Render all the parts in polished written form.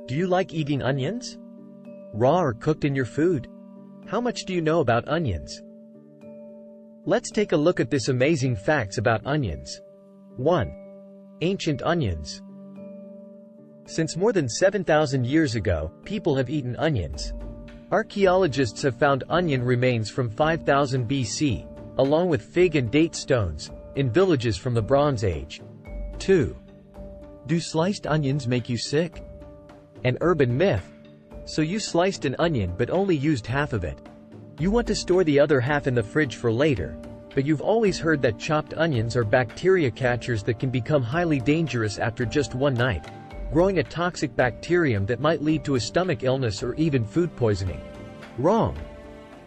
Do you like eating onions? Raw or cooked in your food? How much do you know about onions? Let's take a look at this amazing facts about onions. 1. Ancient onions. Since more than 7,000 years ago, people have eaten onions. Archaeologists have found onion remains from 5000 BC, along with fig and date stones, in villages from the Bronze Age. 2. Do sliced onions make you sick? An urban myth. So you sliced an onion but only used half of it. You want to store the other half in the fridge for later, but you've always heard that chopped onions are bacteria catchers that can become highly dangerous after just one night, growing a toxic bacterium that might lead to a stomach illness or even food poisoning. Wrong.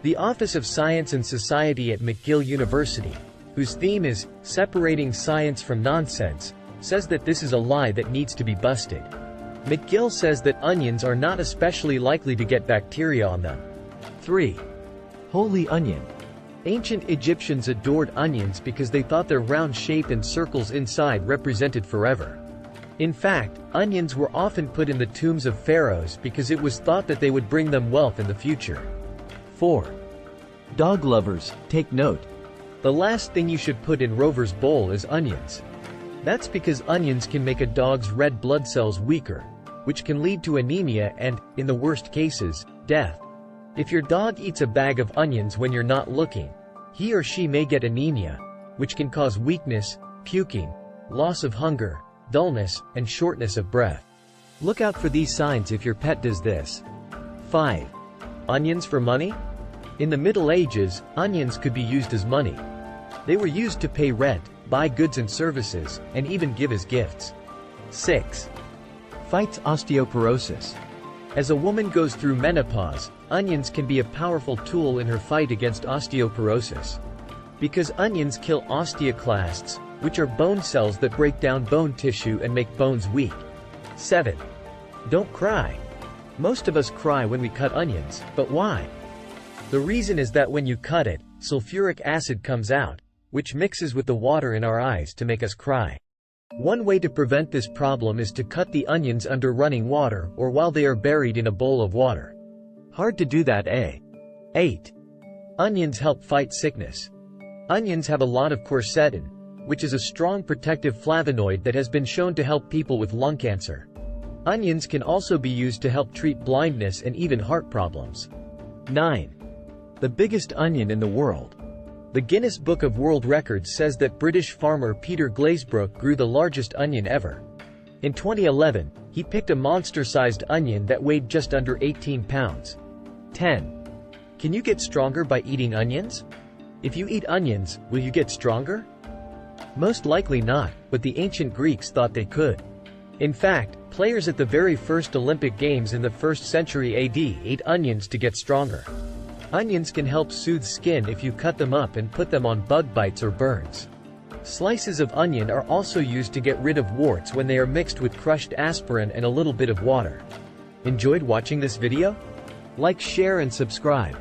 The Office of Science and Society at McGill University, whose theme is separating science from nonsense, says that this is a lie that needs to be busted. McGill says that onions are not especially likely to get bacteria on them. 3. Holy onion. Ancient Egyptians adored onions because they thought their round shape and circles inside represented forever. In fact, onions were often put in the tombs of pharaohs because it was thought that they would bring them wealth in the future. 4. Dog lovers, take note. The last thing you should put in Rover's bowl is onions. That's because onions can make a dog's red blood cells weaker, which can lead to anemia and, in the worst cases, death. If your dog eats a bag of onions when you're not looking, he or she may get anemia, which can cause weakness, puking, loss of hunger, dullness, and shortness of breath. Look out for these signs if your pet does this. 5. Onions for money? In the Middle Ages, onions could be used as money. They were used to pay rent, buy goods and services, and even give as gifts. 6. Fights osteoporosis. As a woman goes through menopause, onions can be a powerful tool in her fight against osteoporosis. Because onions kill osteoclasts, which are bone cells that break down bone tissue and make bones weak. 7. Don't cry. Most of us cry when we cut onions, but why? The reason is that when you cut it, sulfuric acid comes out, which mixes with the water in our eyes to make us cry. One way to prevent this problem is to cut the onions under running water or while they are buried in a bowl of water. Hard to do that, eh? 8. Onions help fight sickness. Onions have a lot of quercetin, which is a strong protective flavonoid that has been shown to help people with lung cancer. Onions can also be used to help treat blindness and even heart problems. 9. The biggest onion in the world. The Guinness Book of World Records says that British farmer Peter Glazebrook grew the largest onion ever. In 2011, he picked a monster-sized onion that weighed just under 18 pounds. 10. Can you get stronger by eating onions? If you eat onions, will you get stronger? Most likely not, but the ancient Greeks thought they could. In fact, players at the very first Olympic Games in the 1st century AD ate onions to get stronger. Onions can help soothe skin if you cut them up and put them on bug bites or burns. Slices of onion are also used to get rid of warts when they are mixed with crushed aspirin and a little bit of water. Enjoyed watching this video? Like, share and subscribe.